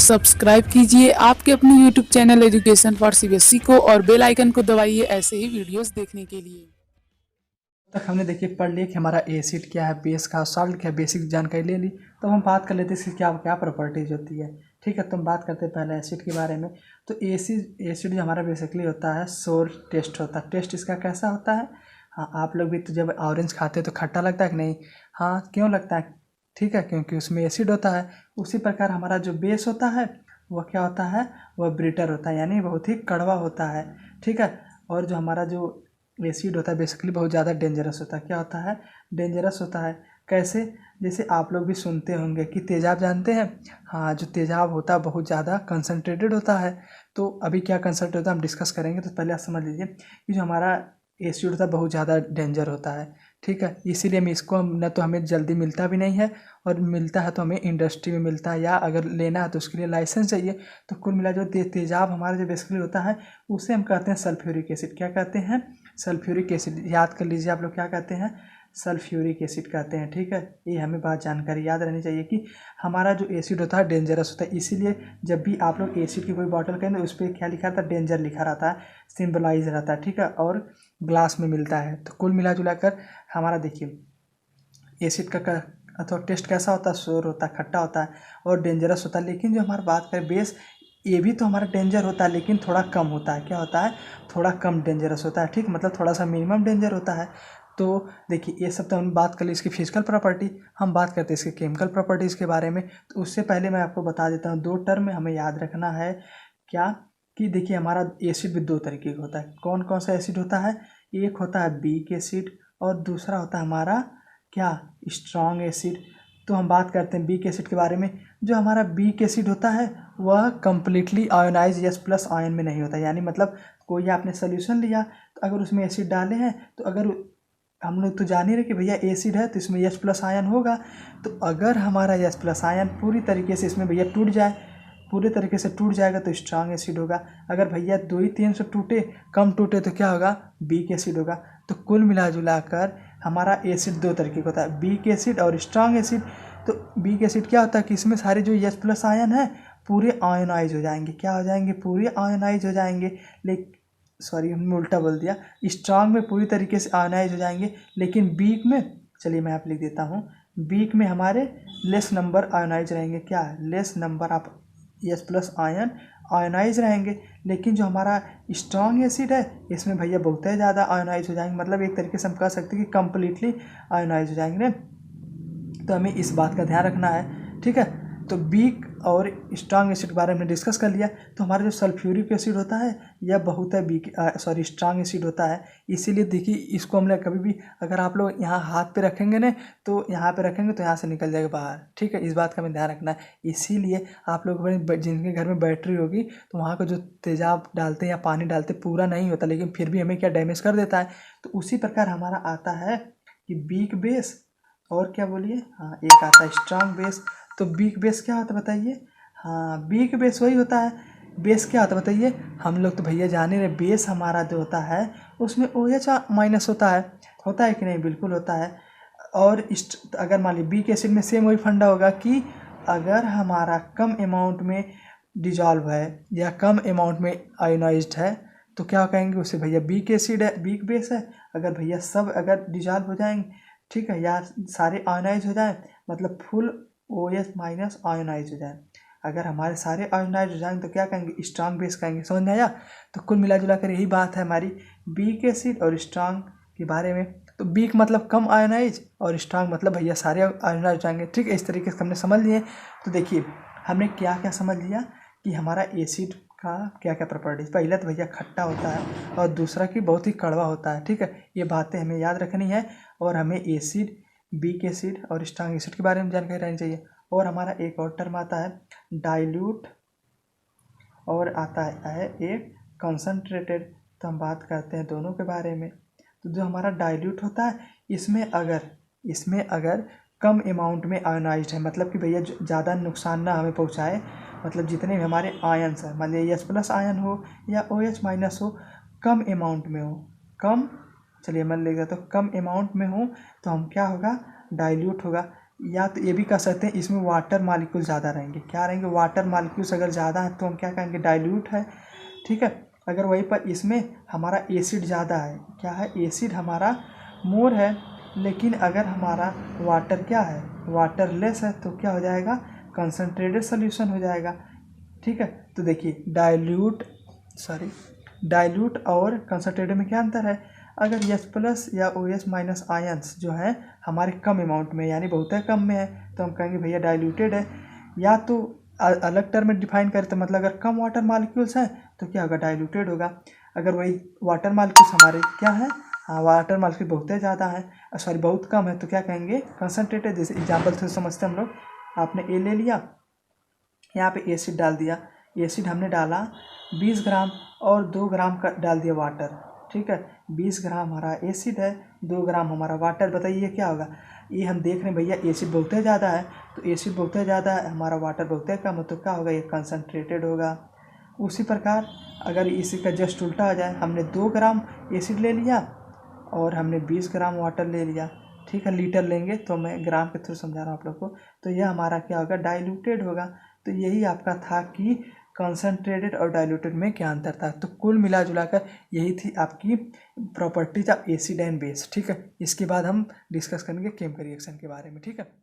Subscribe कीजिए आपके अपने YouTube channel education for CBSE को और बेल आइकन को दबाइए ऐसे ही वीडियोस देखने के लिए। तक हमने देखिए पढ़ लिया कि हमारा एसिड क्या है, बेस का, सॉल्ट क्या है, बेसिक जानकारी ले ली। तो हम बात कर लेते हैं इसकी क्या क्या प्रॉपर्टीज होती है। ठीक है, तो हम बात करते हैं पहले एसिड के बारे में। तो एसिड जो हमारा बेसिकली होता है सोर टेस्ट होता है। टेस्ट इसका कैसा होता है? हाँ, आप लोग भी तो जब ऑरेंज खाते हो तो खट्टा लगता है कि नहीं? हाँ, क्यों लगता है? ठीक है, क्योंकि उसमें एसिड होता है। उसी प्रकार हमारा जो बेस होता है वह क्या होता है? वह ब्रिटर होता है, यानी बहुत ही कड़वा होता है। ठीक है, और जो हमारा जो एसिड होता है बेसिकली बहुत ज़्यादा डेंजरस होता है। क्या होता है? डेंजरस होता है। कैसे? जैसे आप लोग भी सुनते होंगे कि तेज़ाब जानते हैं? हाँ, जो तेज़ाब होता है बहुत ज़्यादा कंसनट्रेटेड होता है। तो अभी क्या कंसनट्रेट होता है हम डिस्कस करेंगे। तो पहले आप समझ लीजिए कि जो हमारा एसिड होता है बहुत ज़्यादा डेंजर होता है। ठीक है, इसीलिए हम इसको न तो हमें जल्दी मिलता भी नहीं है, और मिलता है तो हमें इंडस्ट्री में मिलता है, या अगर लेना है तो उसके लिए लाइसेंस चाहिए। तो कुल मिला जो तेज़ाब हमारा जो बेसिकली होता है उसे हम कहते हैं सल्फ्यूरिक एसिड। क्या कहते हैं? Sulphuric acid. याद कर लीजिए आप लोग, क्या कहते हैं? सल्फ्यूरिक एसिड कहते हैं। ठीक है, ये हमें बात जानकारी याद रहनी चाहिए कि हमारा जो एसिड होता है डेंजरस होता है। इसीलिए जब भी आप लोग एसिड की कोई बॉटल कहें तो उस पर क्या लिखा रहता है? डेंजर लिखा रहता है, सिंबलाइज रहता है। ठीक है, और ग्लास में मिलता है। तो कुल मिला जुला कर हमारा देखिए एसिड का अथवा टेस्ट कैसा होता है? सोर होता है, खट्टा होता है और डेंजरस होता है। लेकिन जो हमारी बात करें बेस, ये भी तो हमारा डेंजर होता है लेकिन थोड़ा कम होता है। क्या होता है? थोड़ा कम डेंजरस होता है। ठीक, मतलब थोड़ा सा मिनिमम डेंजर होता है। तो देखिए ये सब तो हम बात कर ली इसकी फिजिकल प्रॉपर्टी। हम बात करते हैं इसके केमिकल प्रॉपर्टीज़ के बारे में। तो उससे पहले मैं आपको बता देता हूँ, दो टर्म में हमें याद रखना है। क्या? कि देखिए हमारा एसिड भी दो तरीके का होता है। कौन कौन सा एसिड होता है? एक होता है वीक एसिड और दूसरा होता है हमारा क्या? Strong acid. तो हम बात करते हैं वीक एसिड के बारे में। जो हमारा वीक एसिड होता है वह कम्प्लीटली आयोनाइज यस प्लस आयन में नहीं होता। यानी मतलब कोई आपने सोल्यूशन लिया तो अगर उसमें एसिड डाले हैं तो अगर हम लोग तो जान ही रहे कि भैया एसिड है तो इसमें यस प्लस आयन होगा। तो अगर हमारा यस प्लस आयन पूरी तरीके से इसमें भैया टूट जाए, पूरे तरीके से टूट जाएगा तो स्ट्रांग एसिड होगा। अगर भैया 2 ही 3 से टूटे, कम टूटे तो क्या होगा? वीक एसिड होगा। तो कुल मिला जुला कर हमारा एसिड दो तरीके का होता है, वीक एसिड और स्ट्रांग एसिड। तो वीक एसिड क्या होता है कि इसमें सारे जो यस प्लस आयन है पूरे आयोनाइज हो जाएंगे। क्या हो जाएंगे? पूरे आयोनाइज हो जाएंगे। लेकिन सॉरी, हमने उल्टा बोल दिया। स्ट्रांग में पूरी तरीके से आयोनाइज हो जाएंगे, लेकिन वीक में, चलिए मैं आप लिख देता हूँ, वीक में हमारे लेस नंबर आयोनाइज रहेंगे। क्या? लेस नंबर ऑफ यस प्लस आयन आयोनाइज रहेंगे। लेकिन जो हमारा स्ट्रॉन्ग एसिड है इसमें भैया बहुत ही ज़्यादा आयोनाइज हो जाएंगे। मतलब एक तरीके से हम कह सकते हैं कि कम्प्लीटली आयोनाइज हो जाएंगे। तो हमें इस बात का ध्यान रखना है। ठीक है, तो वीक और स्ट्रांग एसिड के बारे में डिस्कस कर लिया। तो हमारा जो सल्फ्यूरिक एसिड होता है यह बहुत है वीक स्ट्रांग एसिड होता है। इसीलिए देखिए इसको हमने कभी भी, अगर आप लोग यहाँ हाथ पे रखेंगे ना तो यहाँ पे रखेंगे तो यहाँ से निकल जाएगा बाहर। ठीक है, इस बात का हमें ध्यान रखना है। इसीलिए आप लोग जिनके घर में बैटरी होगी तो वहाँ का जो तेजाब डालते हैं या पानी डालते पूरा नहीं होता, लेकिन फिर भी हमें क्या डैमेज कर देता है। तो उसी प्रकार हमारा आता है कि वीक बेस और क्या बोलिए, हाँ एक आता है स्ट्रांग बेस। तो वीक बेस क्या होता है बताइए? हाँ, वीक बेस वही होता है। बेस क्या होता है बताइए? हम लोग तो भैया जाने रहे, बेस हमारा जो होता है उसमें OH माइनस होता है कि नहीं? बिल्कुल होता है। और अगर मान लीजिए वीक एसिड में सेम वही फंडा होगा कि अगर हमारा कम अमाउंट में डिजॉल्व है या कम अमाउंट में आयोनाइज्ड है तो क्या कहेंगे उसे? भैया वीक एसिड है, वीक बेस है। अगर भैया सब अगर डिजॉल्व हो जाएंगे, ठीक है, या सारे आयोनाइज हो जाए, मतलब फुल OH माइनस आयोनाइज हो जाए। अगर हमारे सारे आयोनाइज हो जाएंगे तो क्या कहेंगे? स्ट्रांग बेस कहेंगे। समझ में आया? तो कुल मिला जुला कर यही बात है हमारी वीक एसिड और स्ट्रांग के बारे में। तो वीक मतलब कम आयोनाइज और स्ट्रांग मतलब भैया सारे आयोनाइज हो जाएंगे। ठीक है, इस तरीके से हमने समझ लिए। तो देखिए हमने क्या क्या समझ लिया कि हमारा एसिड का क्या क्या प्रॉपर्टीज। पहला तो भैया खट्टा होता है और दूसरा कि बहुत ही कड़वा होता है। ठीक है, ये बातें हमें याद रखनी है। और हमें एसिड, वीक एसिड और स्ट्रांग एसिड के बारे में जानकारी रहनी चाहिए। और हमारा एक और टर्म आता है डाइल्यूट और आता है एक कंसनट्रेटेड। तो हम बात करते हैं दोनों के बारे में। तो जो हमारा डाइल्यूट होता है इसमें अगर कम अमाउंट में आयोनाइज्ड है, मतलब कि भैया ज़्यादा नुकसान ना हमें पहुंचाए, मतलब जितने भी हमारे आयन्स हैं, मान लीजिए S+ आयन हो या OH माइनस हो, कम अमाउंट में हो, कम, चलिए मैं लिख देता हूँ, कम अमाउंट में हो तो हम क्या होगा? डाइल्यूट होगा। या तो ये भी कह सकते हैं इसमें वाटर मालिक्यूल ज़्यादा रहेंगे। क्या रहेंगे? वाटर मालिक्यूल्स अगर ज़्यादा है तो हम क्या कहेंगे? डाइल्यूट है। ठीक है। अगर वहीं पर इसमें हमारा एसिड ज़्यादा है, क्या है? एसिड हमारा मोर है, लेकिन अगर हमारा वाटर क्या है? वाटर लेस है, तो क्या हो जाएगा? कंसनट्रेटेड सोल्यूशन हो जाएगा। ठीक है। तो देखिए डाइल्यूट और कंसनट्रेटेड में क्या अंतर है? अगर H+ या OH- आयंस जो है हमारे कम अमाउंट में, यानी बहुत कम में है, तो हम कहेंगे भैया डाइल्यूटेड है। या तो अलग टर्म में डिफाइन करें तो मतलब अगर कम वाटर मालिक्यूल्स हैं तो क्या होगा? डाइल्यूटेड होगा। अगर वही वाटर मालिक्यूल्स हमारे क्या है? हाँ, वाटर मालिक्यूल बहुत ज़्यादा है, सॉरी बहुत कम है, तो क्या कहेंगे? कंसनट्रेटेड। जैसे एग्जाम्पल से समझते हम लोग। आपने ए ले लिया, यहाँ पे एसिड डाल दिया। एसिड हमने डाला 20 ग्राम और 2 ग्राम का डाल दिया वाटर। ठीक है। 20 ग्राम हमारा एसिड है, 2 ग्राम हमारा वाटर। बताइए क्या होगा? ये हम देख रहे हैं भैया एसिड बहुत ज़्यादा है, तो एसिड बहुत ज़्यादा है, हमारा वाटर बहुत कम है, तो क्या होगा? ये कंसनट्रेटेड होगा। उसी प्रकार अगर इसी का जस्ट उल्टा हो जाए, हमने 2 ग्राम एसिड ले लिया और हमने 20 ग्राम वाटर ले लिया। ठीक है। लीटर लेंगे तो मैं ग्राम के थ्रू समझा रहा हूँ आप लोग को। तो यह हमारा क्या होगा? डाइल्यूटेड होगा। तो यही आपका था कि कंसनट्रेटेड और डाइल्यूटेड में क्या अंतर था। तो कुल मिला जुला कर यही थी आपकी properties of acid and base. ठीक है। इसके बाद हम डिस्कस करेंगे केमिकल रिएक्शन के बारे में। ठीक है।